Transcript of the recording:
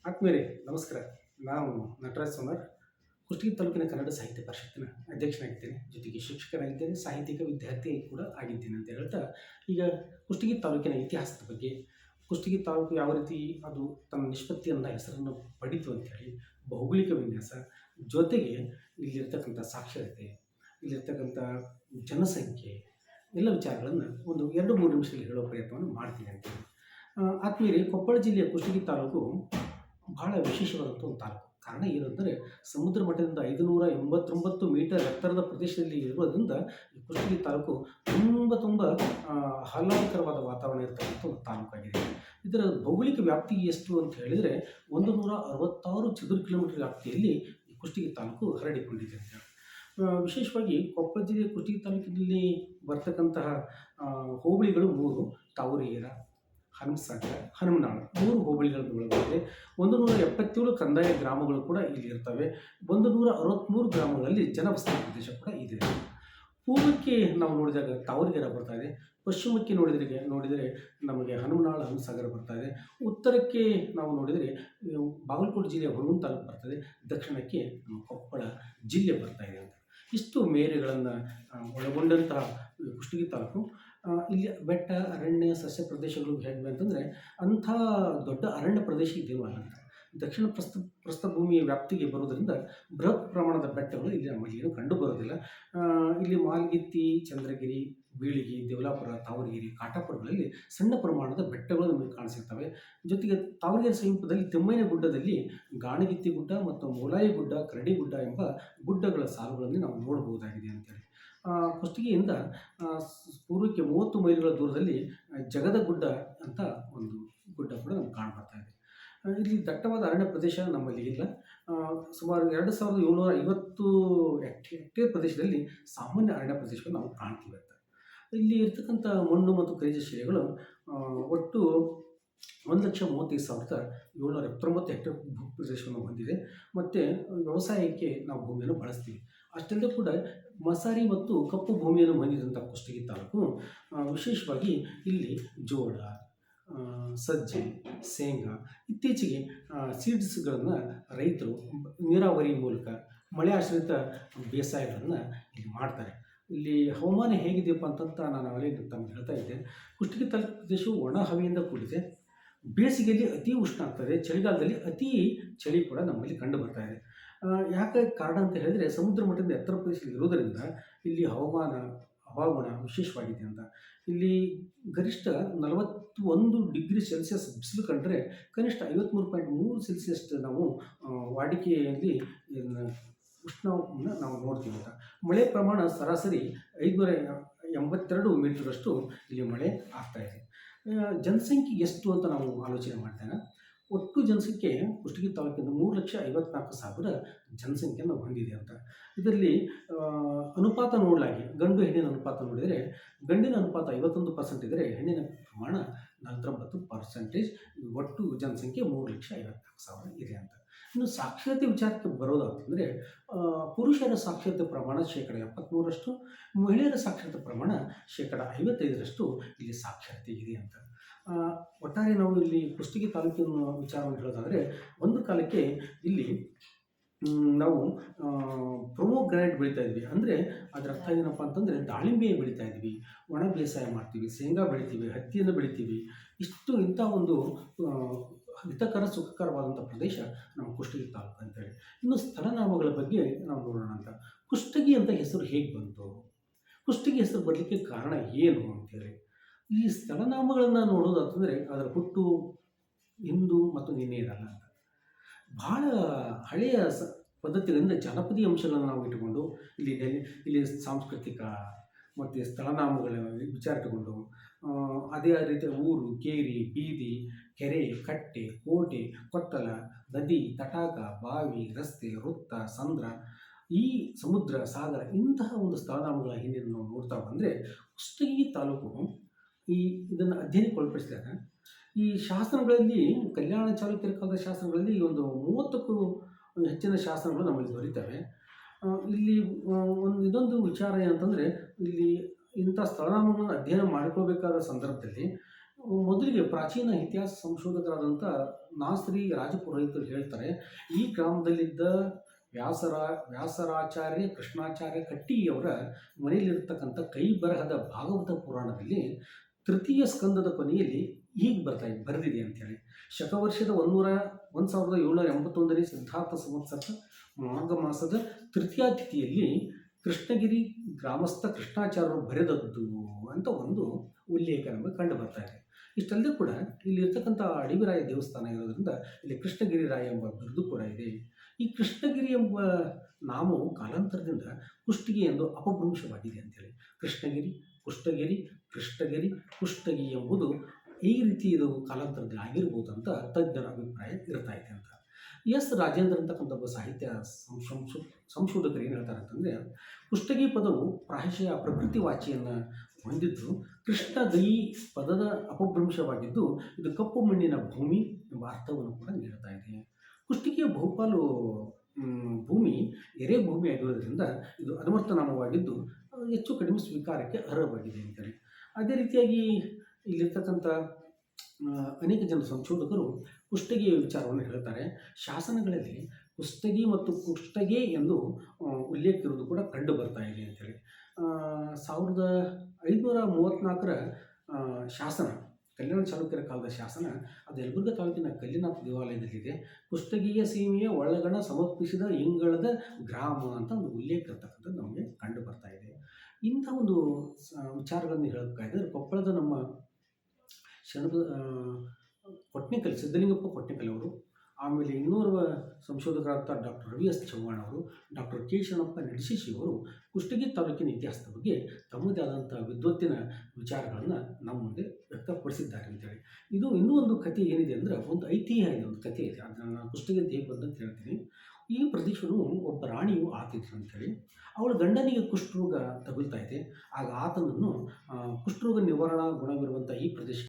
ಆತ್ಮೀಯರೇ ನಮಸ್ಕಾರ. ನಾನು ನಟರಾಜ್ ಸೋನಾರ್, ಕುಷ್ಟಗಿ ತಾಲೂಕಿನ ಕನ್ನಡ ಸಾಹಿತ್ಯ ಪರಿಷತ್ತಿನ ಅಧ್ಯಕ್ಷನಾಗಿದ್ದೇನೆ. ಜೊತೆಗೆ ಶಿಕ್ಷಕನಾಗಿದ್ದೇನೆ, ಸಾಹಿತ್ಯಿಕ ವಿದ್ಯಾರ್ಥಿ ಕೂಡ ಆಗಿದ್ದೇನೆ ಅಂತ ಹೇಳ್ತಾ, ಈಗ ಕುಷ್ಟಗಿ ತಾಲೂಕಿನ ಇತಿಹಾಸದ ಬಗ್ಗೆ, ಕುಷ್ಟಗಿ ತಾಲೂಕು ಯಾವ ರೀತಿ ಅದು ತನ್ನ ನಿಷ್ಪತ್ತಿಯನ್ನು ಹೆಸರನ್ನು ಪಡೀತು ಅಂಥೇಳಿ, ಭೌಗೋಳಿಕ ವಿನ್ಯಾಸ, ಜೊತೆಗೆ ಇಲ್ಲಿರ್ತಕ್ಕಂಥ ಸಾಕ್ಷರತೆ, ಇಲ್ಲಿರ್ತಕ್ಕಂಥ ಜನಸಂಖ್ಯೆ, ಎಲ್ಲ ವಿಚಾರಗಳನ್ನು ಒಂದು 2-3 ನಿಮಿಷದಲ್ಲಿ ಹೇಳೋ ಪ್ರಯತ್ನವನ್ನು ಮಾಡ್ತೀನಿ ಅಂತೇಳಿ. ಆತ್ಮೀಯರೇ, ಕೊಪ್ಪಳ ಜಿಲ್ಲೆಯ ಕುಷ್ಟಗಿ ತಾಲೂಕು ಬಹಳ ವಿಶೇಷವಾದಂಥ ಒಂದು ತಾಲೂಕು. ಕಾರಣ ಏನು ಅಂದರೆ, ಸಮುದ್ರ ಮಟ್ಟದಿಂದ 589 ಮೀಟರ್ ಎತ್ತರದ ಪ್ರದೇಶದಲ್ಲಿ ಇರೋದ್ರಿಂದ ಈ ಕುಷ್ಟಗಿ ತಾಲೂಕು ತುಂಬ ಆಹ್ಲಾದಕರವಾದ ವಾತಾವರಣ ಇರತಕ್ಕಂಥ ಒಂದು ತಾಲೂಕಾಗಿದೆ. ಇದರ ಭೌಗೋಳಿಕ ವ್ಯಾಪ್ತಿ ಎಷ್ಟು ಅಂತ ಹೇಳಿದರೆ 166 ಚದುರ ಕಿಲೋಮೀಟರ್ ವ್ಯಾಪ್ತಿಯಲ್ಲಿ ಈ ಕುಷ್ಟಗಿ ತಾಲೂಕು ಹರಡಿಕೊಂಡಿದೆ ಅಂತ. ವಿಶೇಷವಾಗಿ ಕೊಪ್ಪಳ ಜಿಲ್ಲೆಯ ಕುಷ್ಟಗಿ ತಾಲೂಕಿನಲ್ಲಿ ಬರ್ತಕ್ಕಂತಹ ಹೋಬಳಿಗಳು 3: ತಾವರೆಕೆರೆ, ಹನುಮಸಾಗರ, ಹನುಮನಾಳ, 3 ಹೋಬಳಿಗಳನ್ನು ಒಳಗೊಂಡಿದೆ. 177 ಕಂದಾಯ ಗ್ರಾಮಗಳು ಕೂಡ ಇಲ್ಲಿ ಇರ್ತವೆ. 163 ಗ್ರಾಮಗಳಲ್ಲಿ ಜನವಸತಿ ಪ್ರದೇಶ ಕೂಡ ಇದೆ. ಪೂರ್ವಕ್ಕೆ ನಾವು ನೋಡಿದಾಗ ತಾವರೆಕೆರೆ ಬರ್ತಾ ಇದೆ, ಪಶ್ಚಿಮಕ್ಕೆ ನೋಡಿದರೆ ನಮಗೆ ಹನುಮನಾಳ, ಹನುಮಸಾಗರ ಬರ್ತಾ ಇದೆ, ಉತ್ತರಕ್ಕೆ ನಾವು ನೋಡಿದರೆ ಬಾಗಲಕೋಟೆ ಜಿಲ್ಲೆಯ ಹುಣಗುಂದ ತಾಲೂಕು ಬರ್ತದೆ, ದಕ್ಷಿಣಕ್ಕೆ ನಮ್ಮ ಕೊಪ್ಪಳ ಜಿಲ್ಲೆ ಬರ್ತಾ ಇದೆ ಅಂತ. ಇಷ್ಟು ಮೇರೆಗಳನ್ನು ಒಳಗೊಂಡಂತಹ ಕುಷ್ಟಗಿ ತಾಲೂಕು. ಇಲ್ಲಿ ಬೆಟ್ಟ, ಅರಣ್ಯ, ಸಸ್ಯ ಪ್ರದೇಶಗಳು ಹೇಗೆ ಅಂತಂದರೆ, ಅಂಥ ದೊಡ್ಡ ಅರಣ್ಯ ಪ್ರದೇಶ ಇದೇನೂ ಅಲ್ಲ ಅಂತ. ದಕ್ಷಿಣ ಪ್ರಸ್ಥಭೂಮಿಯ ವ್ಯಾಪ್ತಿಗೆ ಬರೋದರಿಂದ ಬೃಹತ್ ಪ್ರಮಾಣದ ಬೆಟ್ಟಗಳು ಇಲ್ಲಿ ನಮ್ಮಲ್ಲಿ ಏನು ಕಂಡು ಬರೋದಿಲ್ಲ. ಇಲ್ಲಿ ಮಾಲ್ಗಿತ್ತಿ, ಚಂದ್ರಗಿರಿ, ಬೀಳಿಗಿ, ದೇವಲಾಪುರ, ತಾವರೆಗಿರಿ, ಕಾಟಾಪುರಗಳಲ್ಲಿ ಸಣ್ಣ ಪ್ರಮಾಣದ ಬೆಟ್ಟಗಳು ನಮಗೆ ಕಾಣಿಸಿರ್ತವೆ. ಜೊತೆಗೆ ತಾವರೆಗೆರೆ ಸಮೀಪದಲ್ಲಿ ತಿಮ್ಮಯ್ಯನ ಗುಡ್ಡದಲ್ಲಿ ಗಾಣಗಿತ್ತಿ ಗುಡ್ಡ ಮತ್ತು ಮೋಲಾಯಿ ಗುಡ್ಡ, ಕರಡಿ ಗುಡ್ಡ ಎಂಬ ಗುಡ್ಡಗಳ ಸಾಲುಗಳನ್ನು ನಾವು ನೋಡಬಹುದಾಗಿದೆ ಅಂತೇಳಿ. ಕುಷ್ಟಗಿಯಿಂದ ಪೂರ್ವಕ್ಕೆ 30 ಮೈಲುಗಳ ದೂರದಲ್ಲಿ ಜಗದ ಗುಡ್ಡ ಅಂತ ಒಂದು ಗುಡ್ಡ ಕೂಡ ನಮ್ಗೆ ಕಾಣಬರ್ತಾ ಇದೆ. ಇಲ್ಲಿ ದಟ್ಟವಾದ ಅರಣ್ಯ ಪ್ರದೇಶ ನಮ್ಮಲ್ಲಿ ಇಲ್ಲ. ಸುಮಾರು 2750 ಹೆಕ್ಟೇರ್ ಪ್ರದೇಶದಲ್ಲಿ ಸಾಮಾನ್ಯ ಅರಣ್ಯ ಪ್ರದೇಶಗಳು ನಾವು ಕಾಣ್ತೀವಿ ಅಂತ. ಇಲ್ಲಿ ಇರ್ತಕ್ಕಂಥ ಮಣ್ಣು ಮತ್ತು ಖನಿಜ ಶಿಲೆಗಳು ಒಟ್ಟು 1,35,779 ಹೆಕ್ಟೇರ್ ಭೂ ಪ್ರದೇಶವನ್ನು ಹೊಂದಿದೆ. ಮತ್ತು ವ್ಯವಸಾಯಕ್ಕೆ ನಾವು ಭೂಮಿಯನ್ನು ಬಳಸ್ತೀವಿ. ಅಷ್ಟಲ್ಲದೆ ಕೂಡ ಮಸಾರಿ ಮತ್ತು ಕಪ್ಪು ಭೂಮಿಯನ್ನು ಹೊಂದಿದಂಥ ಕುಷ್ಟಗಿ ತಾಲೂಕು ವಿಶೇಷವಾಗಿ ಇಲ್ಲಿ ಜೋಳ, ಸಜ್ಜೆ, ಶೇಂಗಾ, ಇತ್ತೀಚೆಗೆ ಸೀಡ್ಸ್ಗಳನ್ನು ರೈತರು ನೀರಾವರಿ ಮೂಲಕ ಮಳೆ ಆಶ್ರಿತ ಬೇಸಾಯಗಳನ್ನು ಇಲ್ಲಿ ಮಾಡ್ತಾರೆ. ಇಲ್ಲಿ ಹವಾಮಾನ ಹೇಗಿದೆಯಪ್ಪ ಅಂತಂತ ನಾನು ಅವರೇ ತಮಗೆ ಹೇಳ್ತಾ ಇದ್ದೆ. ಕುಷ್ಟಗಿ ತಾಲೂಕು ಪ್ರದೇಶವು ಒಣ ಹವೆಯಿಂದ ಕೂಡಿದೆ. ಬೇಸಿಗೆಯಲ್ಲಿ ಅತಿ ಉಷ್ಣ ಆಗ್ತದೆ, ಚಳಿಗಾಲದಲ್ಲಿ ಅತಿ ಚಳಿ ಕೂಡ ನಮ್ಮಲ್ಲಿ ಕಂಡು ಬರ್ತಾ ಇದೆ. ಯಾಕೆ ಕಾರಣ ಅಂತ ಹೇಳಿದರೆ, ಸಮುದ್ರ ಮಟ್ಟದಿಂದ ಎತ್ತರ ಪ್ರದೇಶದಲ್ಲಿ ಇರೋದರಿಂದ ಇಲ್ಲಿ ಹವಾಗುಣ ವಿಶೇಷವಾಗಿದೆ ಅಂತ. ಇಲ್ಲಿ ಗರಿಷ್ಠ 41 ಡಿಗ್ರಿ ಸೆಲ್ಸಿಯಸ್ ಬಿಸಿಲು ಕಂಡರೆ, ಕನಿಷ್ಠ 53.3 ನಾವು ವಾಡಿಕೆಯಲ್ಲಿ ಉಷ್ಣವನ್ನು ನಾವು ನೋಡ್ತೀವಿ ಅಂತ. ಮಳೆ ಪ್ರಮಾಣ ಸರಾಸರಿ 582 ಮೀಟರ್ಗಳಷ್ಟು ಇಲ್ಲಿ ಮಳೆ ಆಗ್ತಾಯಿದೆ. ಜನಸಂಖ್ಯೆ ಎಷ್ಟು ಅಂತ ನಾವು ಆಲೋಚನೆ ಮಾಡಿದಾಗ, ಒಟ್ಟು ಜನಸಂಖ್ಯೆ ಕುಷ್ಟಗಿ ತಾಲೂಕಿನ 3,54,000 ಜನಸಂಖ್ಯೆಯನ್ನು ಹೊಂದಿದೆ ಅಂತ. ಇದರಲ್ಲಿ ಅನುಪಾತ ನೋಡಲಾಗಿ ಗಂಡು ಹೆಣ್ಣಿನ ಅನುಪಾತ ನೋಡಿದರೆ, ಗಂಡಿನ ಅನುಪಾತ 51% ಇದ್ದರೆ, ಹೆಣ್ಣಿನ ಪ್ರಮಾಣ 49%. ಒಟ್ಟು ಜನಸಂಖ್ಯೆ 3,54,000 ಇದೆ ಅಂತ. ಇನ್ನು ಸಾಕ್ಷರತೆ ವಿಚಾರಕ್ಕೆ ಬರೋದಾತಂದರೆ, ಪುರುಷರ ಸಾಕ್ಷರತೆ ಪ್ರಮಾಣ 73%, ಮಹಿಳೆಯರ ಸಾಕ್ಷರತೆ ಪ್ರಮಾಣ 55% ಇಲ್ಲಿ ಸಾಕ್ಷರತೆ ಇದೆ ಅಂತ. ಒಟ್ಟಾರೆ ನಾವು ಇಲ್ಲಿ ಕುಷ್ಟಗಿ ತಾಲೂಕಿನ ವಿಚಾರವನ್ನು ಹೇಳೋದಾದರೆ, ಒಂದು ಕಾಲಕ್ಕೆ ಇಲ್ಲಿ ನಾವು ಪ್ರೊಮೋಗ್ರಾನೇಟ್ ಬೆಳೀತಾ ಇದ್ವಿ. ಅಂದರೆ ಅದರ ಅರ್ಥ ಏನಪ್ಪ ಅಂತಂದರೆ, ದಾಳಿಂಬೆ ಬೆಳೀತಾ ಇದ್ವಿ, ಒಣ ಬೇಸಾಯ ಮಾಡ್ತೀವಿ, ಶೇಂಗಾ ಬೆಳಿತೀವಿ, ಹತ್ತಿಯನ್ನು ಬೆಳಿತೀವಿ. ಇಂಥ ಒಂದು ಹಿತಕರ ಸುಖಕರವಾದಂಥ ಪ್ರದೇಶ ನಮ್ಮ ಕುಷ್ಟಗಿ ತಾಲೂಕು ಅಂತೇಳಿ. ಇನ್ನು ಸ್ಥಳನಾಮಗಳ ಬಗ್ಗೆ ನಾವು ನೋಡೋಣ ಅಂತ. ಕುಷ್ಟಗಿ ಅಂತ ಹೆಸರು ಹೇಗೆ ಬಂತು, ಕುಷ್ಟಗಿ ಹೆಸರು ಬರಲಿಕ್ಕೆ ಕಾರಣ ಏನು ಅಂತೇಳಿ ಈ ಸ್ಥಳನಾಮಗಳನ್ನು ನೋಡೋದಾತಂದರೆ, ಅದರ ಹುಟ್ಟು ಇಂದು ಮತ್ತು ನಿನ್ನೆ ಇರಲ್ಲ ಅಂತ. ಭಾಳ ಹಳೆಯ ಪದ್ಧತಿಗಳಿಂದ ಜನಪದಿ ಅಂಶಗಳನ್ನು ನಾವು ಇಟ್ಟುಕೊಂಡು ಇಲ್ಲಿ ಸಾಂಸ್ಕೃತಿಕ ಮತ್ತು ಸ್ಥಳನಾಮಗಳ ವಿಚಾರ ಇಟ್ಟುಕೊಂಡು, ಅದೇ ರೀತಿಯ ಊರು, ಕೇರಿ, ಬೀದಿ, ಕೆರೆ, ಕಟ್ಟೆ, ಕೋಟೆ, ಕೊತ್ತಲ, ನದಿ, ತಟಾಕ, ಬಾವಿ, ರಸ್ತೆ, ವೃತ್ತ, ಸಂದ್ರ, ಈ ಸಮುದ್ರ, ಸಾಗರ, ಇಂತಹ ಒಂದು ಸ್ಥಳನಾಮಗಳ ಹಿಂದೆ ನಾವು ನೋಡ್ತಾ ಬಂದರೆ, ಕುಷ್ಟಗಿ ತಾಲೂಕು ಇದನ್ನು ಅಧ್ಯಯನಕ್ಕೊಳಪಡಿಸಿದಾಗ ಈ ಶಾಸನಗಳಲ್ಲಿ, ಕಲ್ಯಾಣ ಚಾಲುಕ್ಯರ ಕಾಲದ ಶಾಸನಗಳಲ್ಲಿ ಒಂದು 30ಕ್ಕೂ ಹೆಚ್ಚಿನ ಶಾಸನಗಳು ನಮ್ಮಲ್ಲಿ ದೊರೀತವೆ. ಇಲ್ಲಿ ಇದೊಂದು ವಿಚಾರ ಏನಂತಂದರೆ, ಇಲ್ಲಿ ಇಂಥ ಸ್ಥಳನಾಮಗಳನ್ನು ಅಧ್ಯಯನ ಮಾಡಿಕೊಳ್ಬೇಕಾದ ಸಂದರ್ಭದಲ್ಲಿ ಮೊದಲಿಗೆ ಪ್ರಾಚೀನ ಇತಿಹಾಸ ಸಂಶೋಧಕರಾದಂಥ ನಾಸ್ರಿ ರಾಜಪುರೋಹಿತರು ಹೇಳ್ತಾರೆ, ಈ ಗ್ರಾಮದಲ್ಲಿದ್ದ ವ್ಯಾಸರಾಚಾರ್ಯ ಕೃಷ್ಣಾಚಾರ್ಯ ಕಟ್ಟಿಯವರ ಮನೆಯಲ್ಲಿರ್ತಕ್ಕಂಥ ಕೈ ಬರಹದ ಭಾಗವತ ಪುರಾಣದಲ್ಲಿ ತೃತೀಯ ಸ್ಕಂದದ ಕೊನೆಯಲ್ಲಿ ಹೀಗೆ ಬರೆದಿದೆ ಅಂಥೇಳಿ. ಶಕವರ್ಷದ 1781ನೇ ಸಿದ್ಧಾರ್ಥ ಸಂವತ್ಸರದ ಮಾಘ ಮಾಸದ ತೃತೀಯ ತಿಥಿಯಲ್ಲಿ ಕೃಷ್ಣಗಿರಿ ಗ್ರಾಮಸ್ಥ ಕೃಷ್ಣಾಚಾರ್ಯರು ಬರೆದದ್ದು ಅಂತ ಒಂದು ಉಲ್ಲೇಖ ನಮಗೆ ಕಂಡು ಬರ್ತಾ ಇದೆ. ಇಷ್ಟಲ್ಲದೆ ಕೂಡ ಇಲ್ಲಿರ್ತಕ್ಕಂಥ ಅಡವಿರಾಯ ದೇವಸ್ಥಾನ ಇರೋದ್ರಿಂದ ಇಲ್ಲಿ ಕೃಷ್ಣಗಿರಿ ರಾಯ ಎಂಬ ಬಿರುದು ಕೂಡ ಇದೆ. ಈ ಕೃಷ್ಣಗಿರಿ ಎಂಬ ನಾಮವು ಕಾಲಾಂತರದಿಂದ ಕುಷ್ಟಗಿ ಎಂದು ಅಪಭ್ರಂಶವಾಗಿದೆ ಅಂತೇಳಿ. ಕೃಷ್ಣಗಿರಿ, ಕುಷ್ಟಗಿರಿ, ಕೃಷ್ಣಗಿರಿ, ಕುಷ್ಟಗಿ ಎಂಬುದು ಈ ರೀತಿ ಇದು ಕಾಲಾಂತರದಲ್ಲಿ ಆಗಿರ್ಬೋದು ಅಂತ ತಜ್ಞರ ಅಭಿಪ್ರಾಯ ಇರ್ತಾ ಇದೆ ಅಂತ. ಎಸ್ ರಾಜೇಂದ್ರ ಅಂತಕ್ಕಂಥ ಒಬ್ಬ ಸಾಹಿತ್ಯ ಸಂಶೋಧಕರು ಏನು ಹೇಳ್ತಾರೆ ಅಂತಂದರೆ, ಕುಷ್ಟಗಿ ಪದವು ಪ್ರಾಯಶಃ ಪ್ರಕೃತಿ ವಾಚಿಯನ್ನು ಹೊಂದಿದ್ದು ಕೃಷ್ಣಗಯಿ ಪದದ ಅಪಭ್ರಂಶವಾಗಿದ್ದು ಇದು ಕಪ್ಪು ಮಣ್ಣಿನ ಭೂಮಿ ಎಂಬ ಅರ್ಥವನ್ನು ಕೂಡ ನೀಡ್ತಾ ಇದೆ. ಕುಷ್ಟಗಿಯ ಬಹುಪಾಲು ಭೂಮಿ ಎರೆ ಭೂಮಿ ಆಗಿರೋದ್ರಿಂದ ಇದು ಅನುವರ್ತನಾಮವಾಗಿದ್ದು ಹೆಚ್ಚು ಕಡಿಮೆ ಸ್ವೀಕಾರಕ್ಕೆ ಅರ್ಹವಾಗಿದೆ ಅಂತೇಳಿ. ಅದೇ ರೀತಿಯಾಗಿ ಇಲ್ಲಿರ್ತಕ್ಕಂಥ ಅನೇಕ ಜನ ಸಂಶೋಧಕರು ಕುಷ್ಟಗಿಯ ವಿಚಾರವನ್ನು ಹೇಳ್ತಾರೆ. ಶಾಸನಗಳಲ್ಲಿ ಕುಷ್ಟಗಿ ಮತ್ತು ಕುಷ್ಟಗೆ ಎಂದು ಉಲ್ಲೇಖ ಇರುವುದು ಕೂಡ ಕಂಡು ಬರ್ತಾ ಇದೆ ಅಂತೇಳಿ. 1534ರ ಶಾಸನ, ಕಲ್ಯಾಣ ಚಾಲುಕ್ಯರ ಕಾಲದ ಶಾಸನ, ಅದು ಯಲಬುರ್ಗಾ ತಾಲೂಕಿನ ಕಲ್ಲಿನಾಥ ದೇವಾಲಯದಲ್ಲಿದೆ. ಕುಷ್ಟಗಿಯ ಸೀಮೆಯ ಒಳಗಣ ಸಮರ್ಪಿಸಿದ ಇಂಗಳದ ಗ್ರಾಮ ಅಂತ ಒಂದು ಉಲ್ಲೇಖ ಇರ್ತಕ್ಕಂಥದ್ದು ನಮಗೆ ಕಂಡು ಬರ್ತಾ ಇದೆ. ಇಂಥ ಒಂದು ವಿಚಾರಗಳನ್ನು ಹೇಳಬೇಕಾದ್ರೆ ಕೊಪ್ಪಳದ ನಮ್ಮ ಕೊಟ್ನಿಕಲ್ ಸಿದ್ಧಲಿಂಗಪ್ಪ ಕೊಟ್ನಿಕಲ್ ಅವರು, ಆಮೇಲೆ ಇನ್ನೋರ್ವ ಸಂಶೋಧಕರಾದ ಡಾಕ್ಟರ್ ರವಿ ಎಸ್ ಚವ್ಹಾಣ್ ಅವರು, ಡಾಕ್ಟರ್ ಕೆ ಶರಣಪ್ಪ ನಡಿಶಿಶಿ ಅವರು ಕುಷ್ಟಗಿ ತಾಲೂಕಿನ ಇತಿಹಾಸದ ಬಗ್ಗೆ ತಮ್ಮದೇ ಆದಂಥ ವಿದ್ವತ್ತಿನ ವಿಚಾರಗಳನ್ನು ನಮ್ಮ ಮುಂದೆ ವ್ಯಕ್ತಪಡಿಸಿದ್ದಾರೆ ಅಂತೇಳಿ. ಇದು ಇನ್ನೂ ಒಂದು ಕಥೆ ಏನಿದೆ ಅಂದರೆ, ಒಂದು ಐತಿಹ್ಯ ಒಂದು ಕಥೆ ಇದೆ. ಅದನ್ನು ನಾನು ಕುಷ್ಟಗಿ ಅಂತ ಹೇಗೆ ಬಂದಂತ ಹೇಳ್ತೀನಿ. ಈ ಪ್ರದೇಶವನ್ನು ಒಬ್ಬ ರಾಣಿಯು ಆಳ್ತಿದ್ರು ಅಂಥೇಳಿ. ಅವಳ ಗಂಡನಿಗೆ ಕುಷ್ಠರೋಗ ತಗುಲ್ತಾ ಇದೆ. ಆಗ ಆತನನ್ನು ಕುಷ್ಠರೋಗ ನಿವಾರಣಾ ಗುಣವಿರುವಂಥ ಈ ಪ್ರದೇಶ